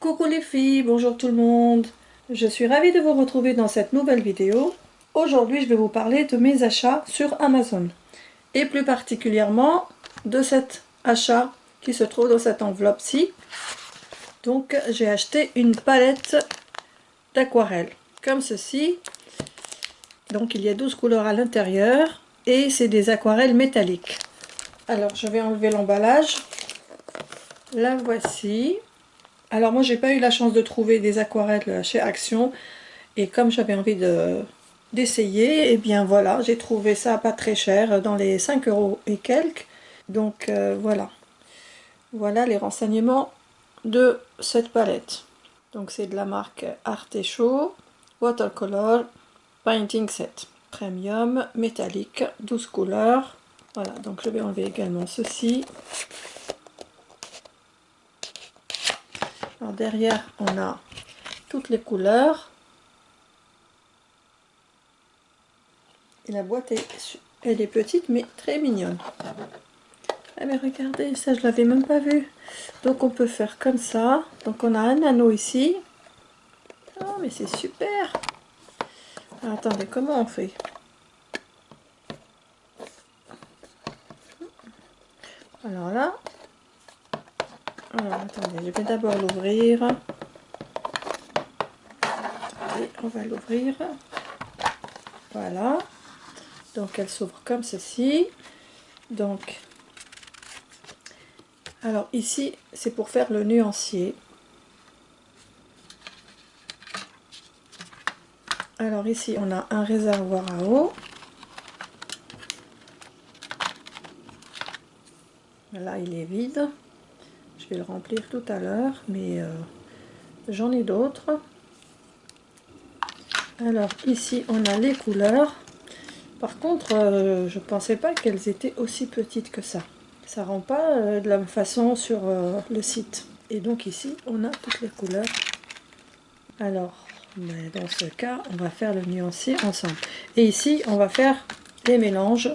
Coucou les filles, bonjour tout le monde. Je suis ravie de vous retrouver dans cette nouvelle vidéo. Aujourd'hui, je vais vous parler de mes achats sur Amazon. Et plus particulièrement de cet achat qui se trouve dans cette enveloppe-ci. Donc, j'ai acheté une palette d'aquarelle, comme ceci. Donc, il y a 12 couleurs à l'intérieur et c'est des aquarelles métalliques. Alors, je vais enlever l'emballage. La voici. Alors moi j'ai pas eu la chance de trouver des aquarelles chez Action et comme j'avais envie d'essayer, et bien voilà, j'ai trouvé ça pas très cher, dans les 5 € et quelques. Donc voilà les renseignements de cette palette. Donc c'est de la marque Arteshow Watercolor Painting Set Premium métallique 12 couleurs. Voilà, donc je vais enlever également ceci. Alors derrière on a toutes les couleurs et la boîte elle est petite mais très mignonne. Ah mais regardez, ça je l'avais même pas vu. Donc on peut faire comme ça. Donc on a un anneau ici. Oh mais c'est super. Alors, attendez, comment on fait? Alors là, alors attendez, je vais d'abord l'ouvrir. On va l'ouvrir. Voilà. Donc elle s'ouvre comme ceci. Donc alors ici c'est pour faire le nuancier. Alors ici on a un réservoir à eau. Là il est vide. Je vais le remplir tout à l'heure, mais j'en ai d'autres. Alors ici on a les couleurs. Par contre je pensais pas qu'elles étaient aussi petites que ça. Ça rend pas de la même façon sur le site. Et donc ici on a toutes les couleurs. Alors mais dans ce cas on va faire le nuancier ensemble. Et ici on va faire les mélanges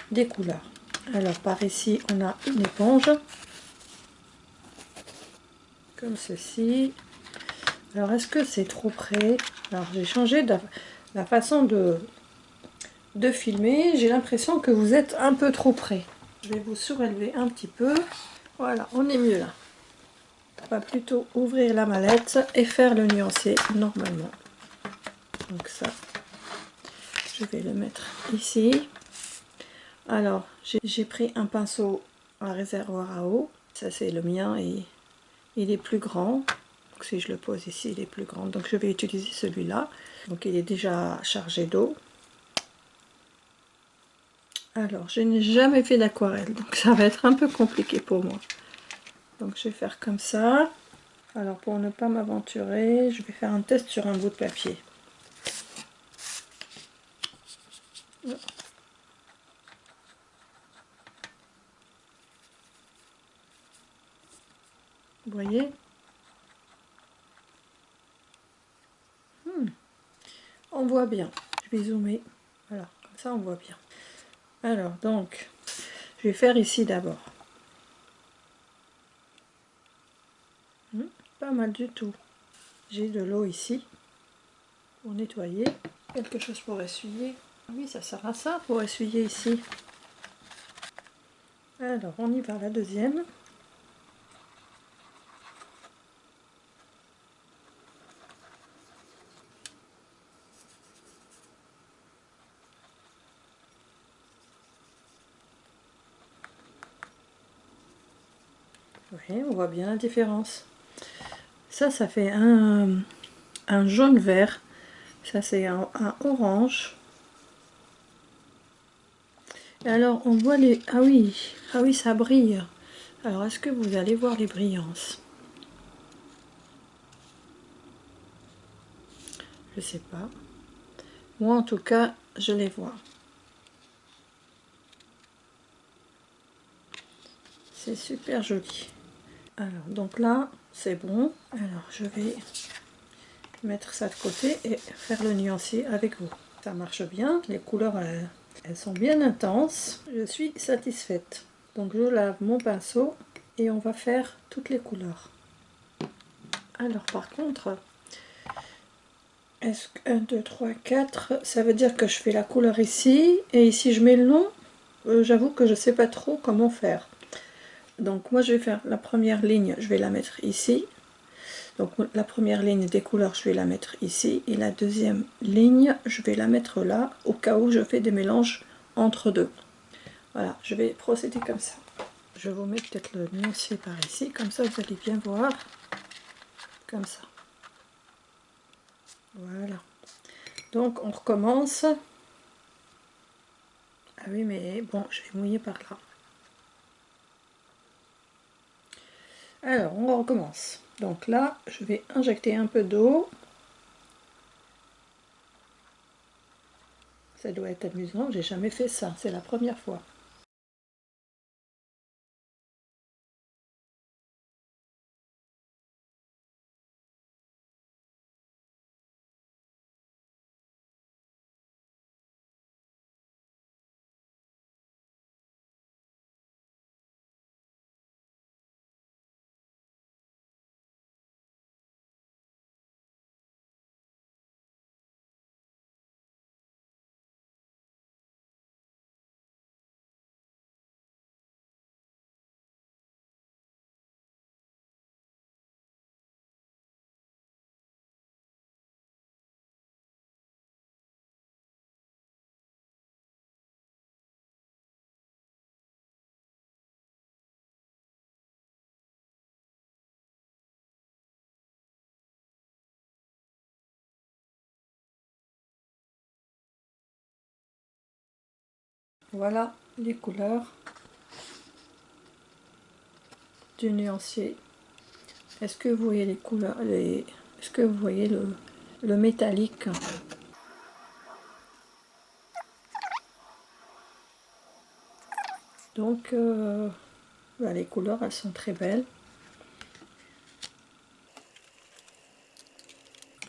des couleurs. Alors par ici on a une éponge. Comme ceci. Alors est-ce que c'est trop près? Alors j'ai changé la façon de filmer. J'ai l'impression que vous êtes un peu trop près. Je vais vous surélever un petit peu. Voilà, on est mieux là. On va plutôt ouvrir la mallette et faire le nuancier normalement. Donc ça, je vais le mettre ici. Alors j'ai pris un pinceau à réservoir à eau. Ça c'est le mien et il est plus grand. Donc si je le pose ici, il est plus grand. Donc je vais utiliser celui-là. Donc il est déjà chargé d'eau. Alors je n'ai jamais fait d'aquarelle, donc ça va être un peu compliqué pour moi. Donc je vais faire comme ça. Alors pour ne pas m'aventurer, je vais faire un test sur un bout de papier. Vous voyez? On voit bien. Je vais zoomer. Voilà, comme ça on voit bien. Alors donc, je vais faire ici d'abord. Pas mal du tout. J'ai de l'eau ici pour nettoyer. Quelque chose pour essuyer. Oui, ça sert à ça pour essuyer ici. Alors on y va, la deuxième. Oui, on voit bien la différence. Ça fait un jaune vert. Ça c'est un orange. Et alors on voit les... ah oui, ça brille. Alors est-ce que vous allez voir les brillances? Je sais pas. Moi en tout cas, je les vois. C'est super joli. Alors donc là, c'est bon. Alors je vais mettre ça de côté et faire le nuancier avec vous. Ça marche bien, les couleurs elles sont bien intenses. Je suis satisfaite. Donc je lave mon pinceau et on va faire toutes les couleurs. Alors par contre, est-ce que 1, 2, 3, 4, ça veut dire que je fais la couleur ici, et ici je mets le nom. J'avoue que je sais pas trop comment faire. Donc moi je vais faire la première ligne, je vais la mettre ici. Donc la première ligne des couleurs, je vais la mettre ici. Et la deuxième ligne, je vais la mettre là, au cas où je fais des mélanges entre deux. Voilà, je vais procéder comme ça. Je vous mets peut-être le nuancier par ici, comme ça vous allez bien voir. Comme ça. Voilà. Donc on recommence. Ah oui, mais bon, je vais mouiller par là. Alors, on recommence. Donc là, je vais injecter un peu d'eau. Ça doit être amusant, j'ai jamais fait ça, c'est la première fois. Voilà les couleurs du nuancier. Est-ce que vous voyez les couleurs, est-ce que vous voyez le métallique? Donc bah, les couleurs, elles sont très belles.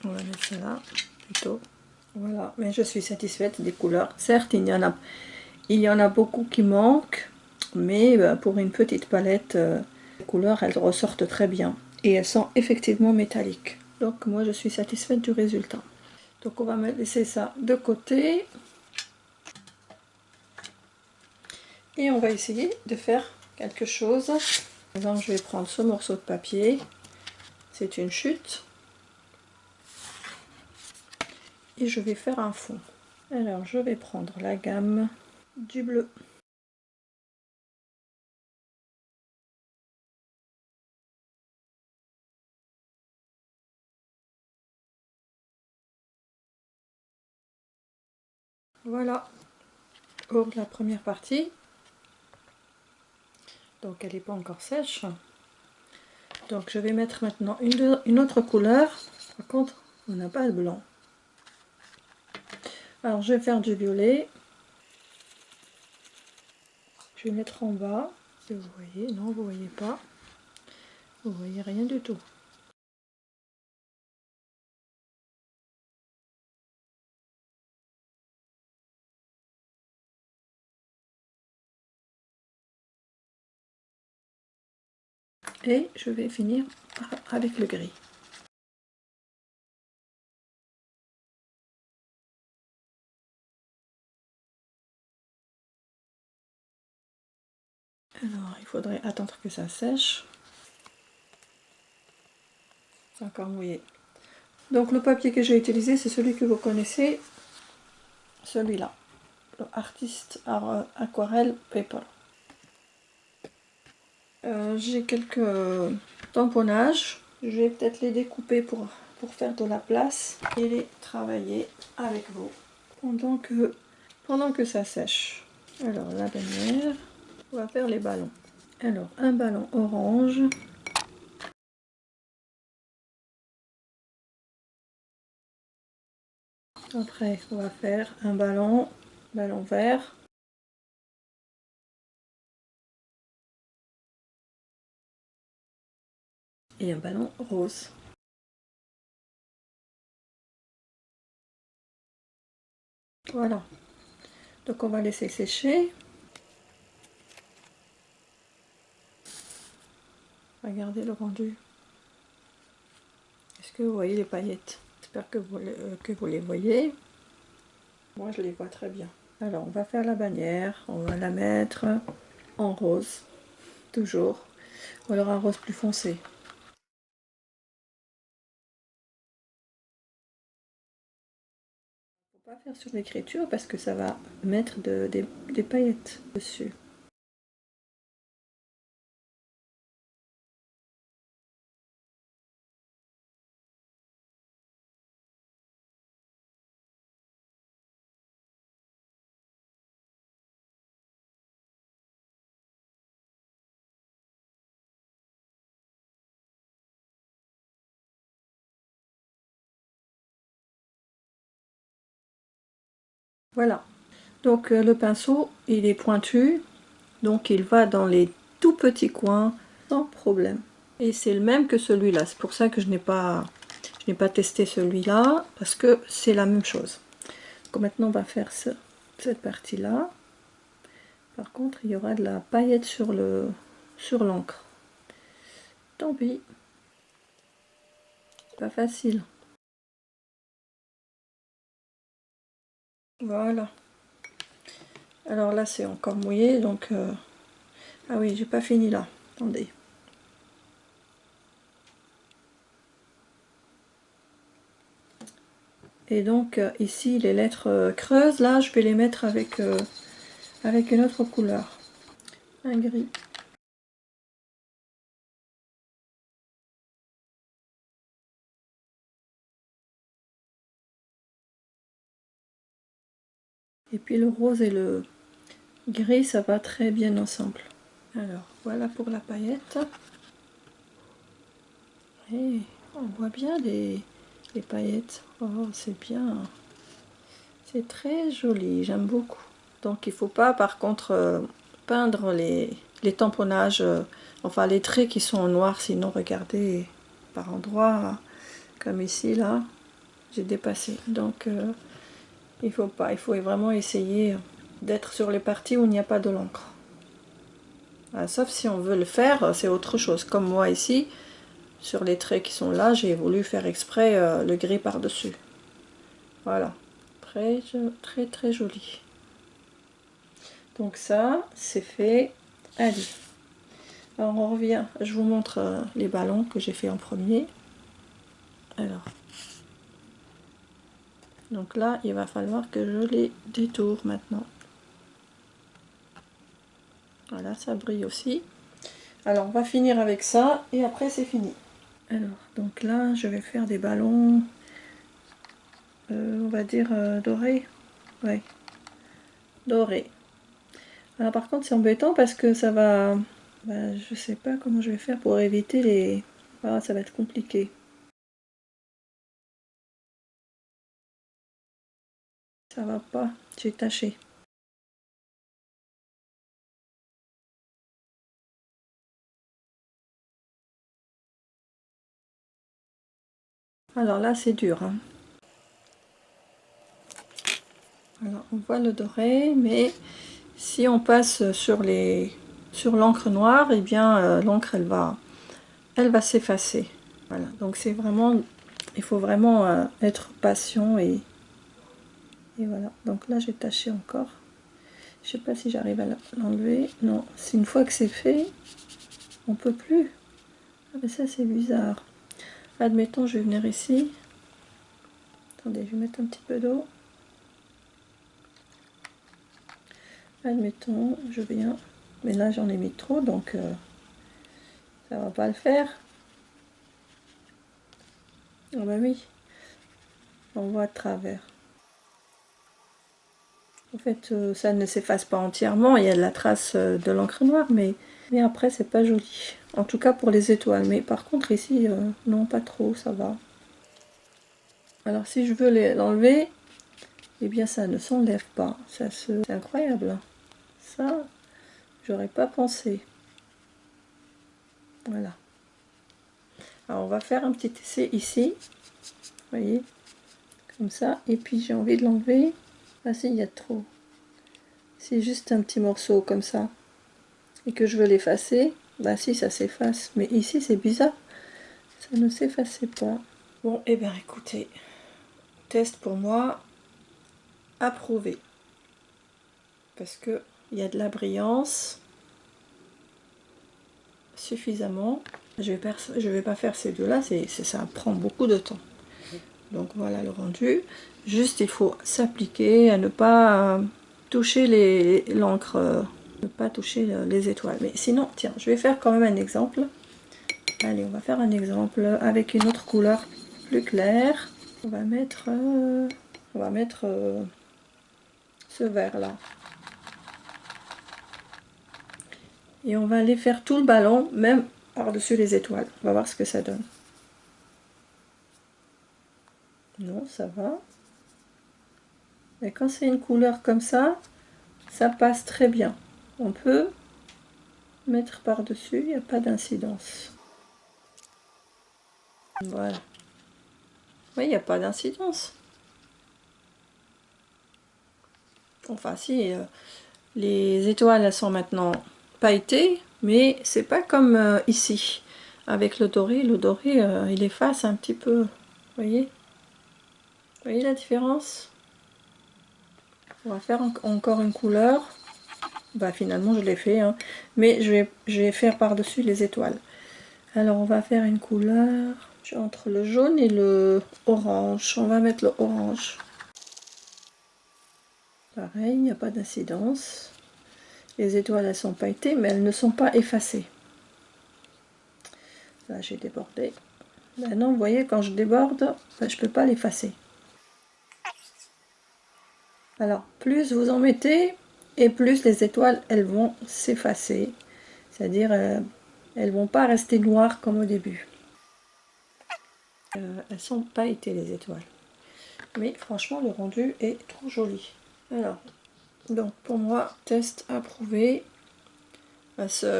On va mettre ça là plutôt. Voilà, mais je suis satisfaite des couleurs. Certes, il y en a beaucoup qui manquent, mais bah, pour une petite palette, les couleurs, elles ressortent très bien. Et elles sont effectivement métalliques. Donc moi, je suis satisfaite du résultat. Donc on va me laisser ça de côté. Et on va essayer de faire quelque chose. Par exemple, je vais prendre ce morceau de papier. C'est une chute. Et je vais faire un fond. Alors, je vais prendre la gamme du bleu. Voilà, pour la première partie. Donc, elle n'est pas encore sèche. Donc, je vais mettre maintenant une autre couleur. Par contre, on n'a pas de blanc. Alors, je vais faire du violet. Je vais mettre en bas. Si vous voyez, non, vous voyez pas. Vous voyez rien du tout. Et je vais finir avec le gris. Alors, il faudrait attendre que ça sèche. C'est encore mouillé. Donc, le papier que j'ai utilisé, c'est celui que vous connaissez, celui-là. Le Artist Aquarelle Paper. J'ai quelques tamponnages. Je vais peut-être les découper pour faire de la place et les travailler avec vous pendant que ça sèche. Alors, la bannière, on va faire les ballons. Alors, un ballon orange. Après, on va faire un ballon vert. Et un ballon rose. Voilà. Donc on va laisser sécher. Regardez le rendu. Est-ce que vous voyez les paillettes? J'espère que vous les voyez. Moi je les vois très bien. Alors on va faire la bannière, on va la mettre en rose, toujours, ou alors un rose plus foncé. Faut pas faire sur l'écriture parce que ça va mettre des paillettes dessus. Voilà. Donc le pinceau, il est pointu, donc il va dans les tout petits coins sans problème. Et c'est le même que celui-là, c'est pour ça que je n'ai pas testé celui-là, parce que c'est la même chose. Donc maintenant on va faire cette partie-là. Par contre il y aura de la paillette sur l'encre. Tant pis. Pas facile. Voilà. Alors là c'est encore mouillé, donc... Ah oui, j'ai pas fini là. Attendez. Et donc ici les lettres creuses, là je vais les mettre avec une autre couleur. Un gris. Et puis le rose et le gris, ça va très bien ensemble. Alors, voilà pour la paillette. Et on voit bien les paillettes. Oh, c'est bien. C'est très joli, j'aime beaucoup. Donc il ne faut pas par contre peindre les tamponnages, enfin les traits qui sont en noir, sinon regardez par endroits, comme ici là, j'ai dépassé. Donc il faut pas, il faut vraiment essayer d'être sur les parties où il n'y a pas de l'encre. Sauf si on veut le faire, c'est autre chose. Comme moi ici, sur les traits qui sont là, j'ai voulu faire exprès le gris par-dessus. Voilà. Très, très, très joli. Donc ça, c'est fait. Allez. Alors on revient. Je vous montre les ballons que j'ai fait en premier. Alors. Donc là, il va falloir que je les détourne maintenant. Voilà, ça brille aussi. Alors on va finir avec ça et après c'est fini. Alors, donc là, je vais faire des ballons, on va dire dorés. Ouais, dorés. Alors par contre, c'est embêtant parce que ça va... Bah, je sais pas comment je vais faire pour éviter les... Ah, ça va être compliqué. Ça va pas, j'ai taché. Alors là, c'est dur, hein. Alors, on voit le doré, mais si on passe sur l'encre noire, et eh bien l'encre elle va s'effacer. Voilà, donc c'est vraiment, il faut vraiment être patient et voilà. Donc là j'ai taché encore. Je sais pas si j'arrive à l'enlever. Non, c'est une fois que c'est fait, on peut plus. Ah mais ça c'est bizarre. Admettons, je vais venir ici. Attendez, je vais mettre un petit peu d'eau. Admettons, je viens. Mais là j'en ai mis trop, donc ça va pas le faire. Ah bah oui, on voit à travers. En fait, ça ne s'efface pas entièrement, il y a de la trace de l'encre noire, mais après c'est pas joli. En tout cas pour les étoiles, mais par contre ici, non pas trop, ça va. Alors si je veux l'enlever, eh bien ça ne s'enlève pas. C'est incroyable. Ça, j'aurais pas pensé. Voilà. Alors on va faire un petit essai ici. Vous voyez, comme ça. Et puis j'ai envie de l'enlever. Ah si, il y a trop. C'est juste un petit morceau comme ça. Et que je veux l'effacer. Bah si, ça s'efface. Mais ici c'est bizarre. Ça ne s'effaçait pas. Bon, et bien écoutez, test pour moi approuvé. Parce que il y a de la brillance suffisamment. Je vais pas faire ces deux-là, ça prend beaucoup de temps. Donc voilà le rendu. Juste, il faut s'appliquer à ne pas toucher l'encre, ne pas toucher les étoiles. Mais sinon, tiens, je vais faire quand même un exemple. Allez, on va faire un exemple avec une autre couleur plus claire. On va mettre ce vert là. Et on va aller faire tout le ballon, même par-dessus les étoiles. On va voir ce que ça donne. Non, ça va. Mais quand c'est une couleur comme ça passe très bien. On peut mettre par-dessus, il n'y a pas d'incidence. Voilà. Oui, il n'y a pas d'incidence. Enfin, si, les étoiles, elles sont maintenant pailletées, mais c'est pas comme ici. Avec le doré, il efface un petit peu. Vous voyez? Vous voyez la différence? On va faire encore une couleur. Bah finalement je l'ai fait, hein. Mais je vais faire par-dessus les étoiles. Alors on va faire une couleur entre le jaune et le orange. On va mettre le orange. Pareil, il n'y a pas d'incidence. Les étoiles elles sont pailletées, mais elles ne sont pas effacées. Là j'ai débordé. Maintenant vous voyez quand je déborde, bah, je ne peux pas l'effacer. Alors plus vous en mettez et plus les étoiles elles vont s'effacer. C'est-à-dire elles vont pas rester noires comme au début. Elles sont pailletées les étoiles. Mais franchement le rendu est trop joli. Alors, donc pour moi, test approuvé.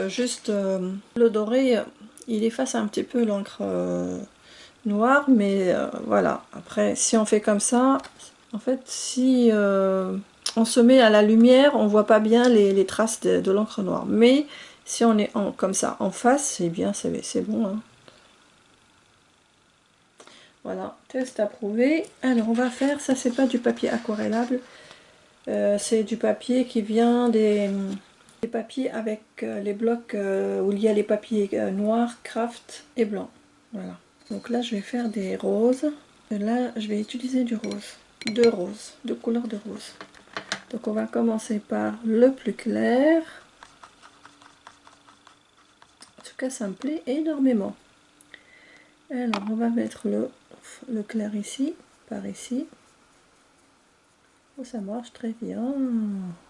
Juste le doré, il efface un petit peu l'encre noire, mais voilà. Après, si on fait comme ça, en fait, si on se met à la lumière, on voit pas bien les traces de l'encre noire. Mais si on est comme ça en face, c'est bien, c'est bon. Hein. Voilà, test approuvé. Alors on va faire, ça c'est pas du papier aquarellable, c'est du papier qui vient des papiers avec les blocs où il y a les papiers noirs, craft et blanc. Voilà. Donc là je vais faire des roses. Et là je vais utiliser du rose. Deux roses, deux couleurs de rose. Donc on va commencer par le plus clair. En tout cas ça me plaît énormément. Alors on va mettre le clair ici, par ici. Oh, ça marche très bien.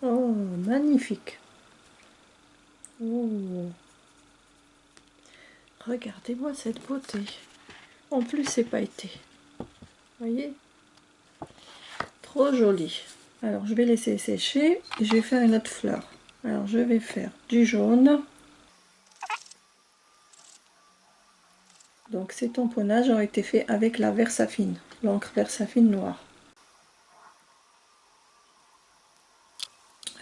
Oh, magnifique. Oh. Regardez-moi cette beauté. En plus, c'est pailleté. Vous voyez? Trop joli. Alors, je vais laisser sécher et je vais faire une autre fleur. Alors, je vais faire du jaune. Donc, ces tamponnages ont été faits avec la Versafine, l'encre Versafine noire.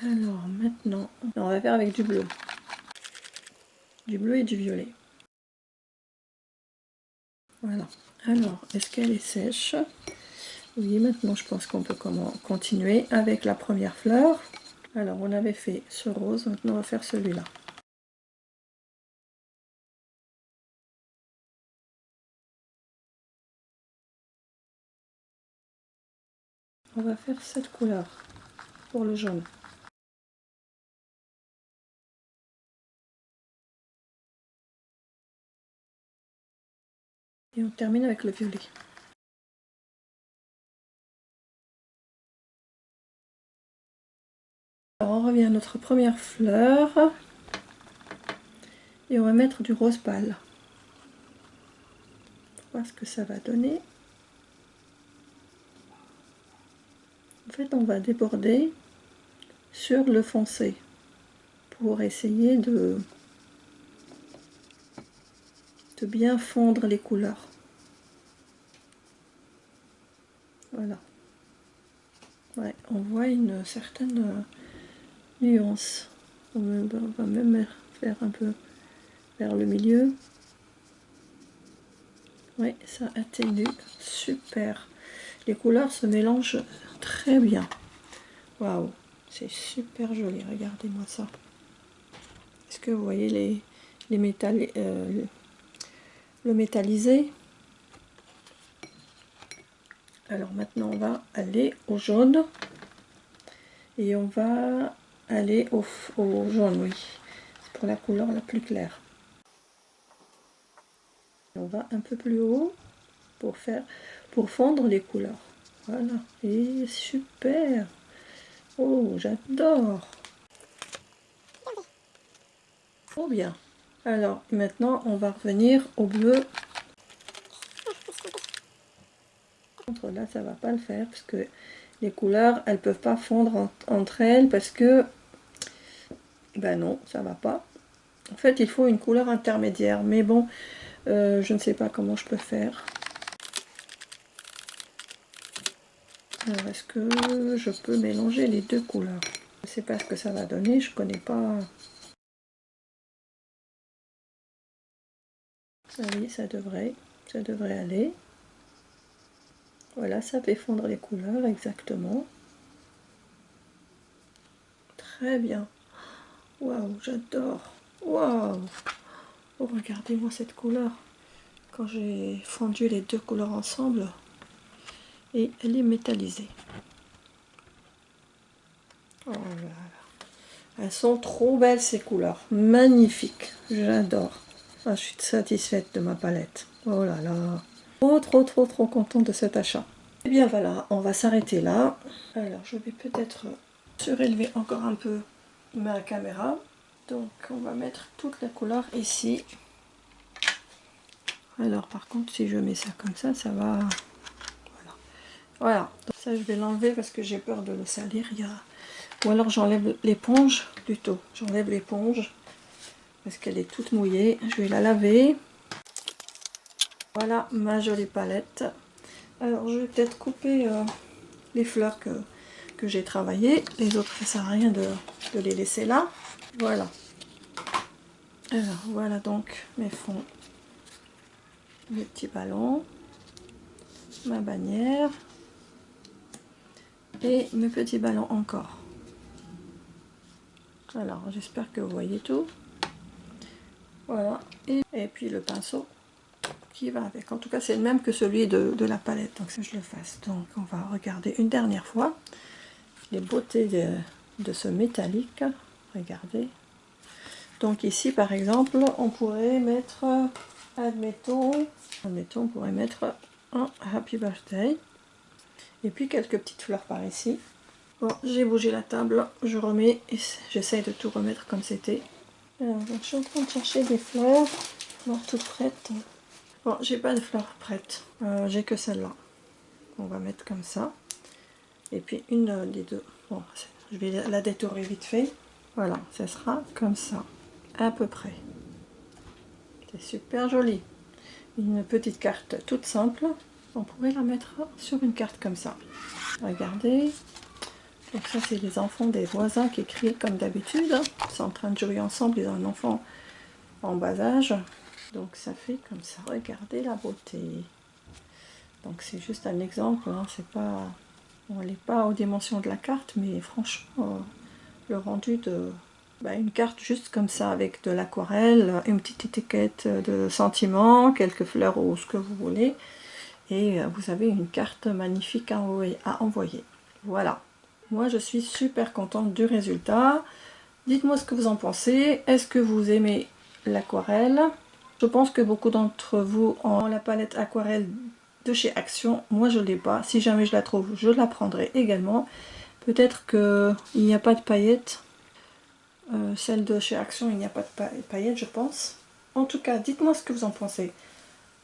Alors, maintenant, on va faire avec du bleu. Du bleu et du violet. Voilà. Alors, est-ce qu'elle est sèche? Oui, maintenant je pense qu'on peut continuer avec la première fleur. Alors, on avait fait ce rose, maintenant on va faire celui-là. On va faire cette couleur pour le jaune. Et on termine avec le violet. Alors on revient à notre première fleur. Et on va mettre du rose pâle. On va voir ce que ça va donner. En fait, on va déborder sur le foncé pour essayer de bien fondre les couleurs. Voilà. Ouais, on voit une certaine nuance. On va même faire un peu vers le milieu. Oui, ça atténue. Super. Les couleurs se mélangent très bien. Waouh, c'est super joli. Regardez-moi ça. Est-ce que vous voyez les métal, le métallisé? Alors maintenant, on va aller au jaune. Et on va aller au jaune, oui. C'est pour la couleur la plus claire. On va un peu plus haut pour fondre les couleurs. Voilà. Et super. Oh, j'adore. Trop bien. Alors maintenant, on va revenir au bleu. Là, ça va pas le faire parce que les couleurs, elles peuvent pas fondre entre elles parce que, ben non, ça va pas. En fait, il faut une couleur intermédiaire. Mais bon, je ne sais pas comment je peux faire. Alors, est-ce que je peux mélanger les deux couleurs? Je ne sais pas ce que ça va donner, je connais pas. Ah oui, ça devrait aller. Voilà, ça fait fondre les couleurs, exactement. Très bien. Waouh, j'adore. Waouh. Oh, regardez-moi cette couleur. Quand j'ai fondu les deux couleurs ensemble, et elle est métallisée. Oh là là. Elles sont trop belles ces couleurs. Magnifiques. J'adore. Ah, je suis satisfaite de ma palette. Oh là là. Trop contente de cet achat. Et bien voilà, on va s'arrêter là. Alors je vais peut-être surélever encore un peu ma caméra. Donc on va mettre toute la couleur ici. Alors par contre si je mets ça comme ça, ça va... Voilà. Voilà. Donc, ça je vais l'enlever parce que j'ai peur de le salir. Ou alors j'enlève l'éponge plutôt. J'enlève l'éponge parce qu'elle est toute mouillée. Je vais la laver. Voilà ma jolie palette. Alors je vais peut-être couper les fleurs que j'ai travaillées. Les autres, ça sert à rien de les laisser là. Voilà. Alors voilà donc mes fonds. Mes petits ballons. Ma bannière. Et mes petits ballons encore. Alors j'espère que vous voyez tout. Voilà. Et puis le pinceau qui va avec. En tout cas c'est le même que celui de la palette. Donc que je le fasse. Donc on va regarder une dernière fois les beautés de ce métallique. Regardez. Donc ici par exemple on pourrait mettre, admettons on pourrait mettre un Happy Birthday et puis quelques petites fleurs par ici. Bon, j'ai bougé la table, je remets et j'essaye de tout remettre comme c'était. Alors donc, je suis en train de chercher des fleurs, toutes prêtes. Bon, j'ai pas de fleurs prêtes, j'ai que celle-là. On va mettre comme ça. Et puis une des deux. Bon, je vais la détourer vite fait. Voilà, ça sera comme ça, à peu près. C'est super joli. Une petite carte toute simple. On pourrait la mettre sur une carte comme ça. Regardez. Donc ça, c'est les enfants des voisins qui crient comme d'habitude. Ils sont en train de jouer ensemble. Ils ont un enfant en bas âge. Donc ça fait comme ça. Regardez la beauté. Donc c'est juste un exemple. Hein. C'est pas, on n'est pas aux dimensions de la carte, mais franchement, le rendu de... une carte juste comme ça avec de l'aquarelle, une petite étiquette de sentiments, quelques fleurs ou ce que vous voulez. Et vous avez une carte magnifique à envoyer. Voilà. Moi, je suis super contente du résultat. Dites-moi ce que vous en pensez. Est-ce que vous aimez l'aquarelle? Je pense que beaucoup d'entre vous ont la palette aquarelle de chez Action. Moi, je ne l'ai pas. Si jamais je la trouve, je la prendrai également. Peut-être qu'il n'y a pas de paillettes. Celle de chez Action, il n'y a pas de paillettes, je pense. En tout cas, dites-moi ce que vous en pensez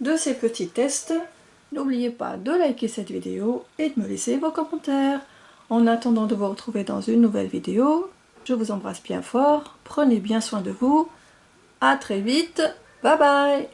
de ces petits tests. N'oubliez pas de liker cette vidéo et de me laisser vos commentaires. En attendant de vous retrouver dans une nouvelle vidéo, je vous embrasse bien fort, prenez bien soin de vous, à très vite, bye bye!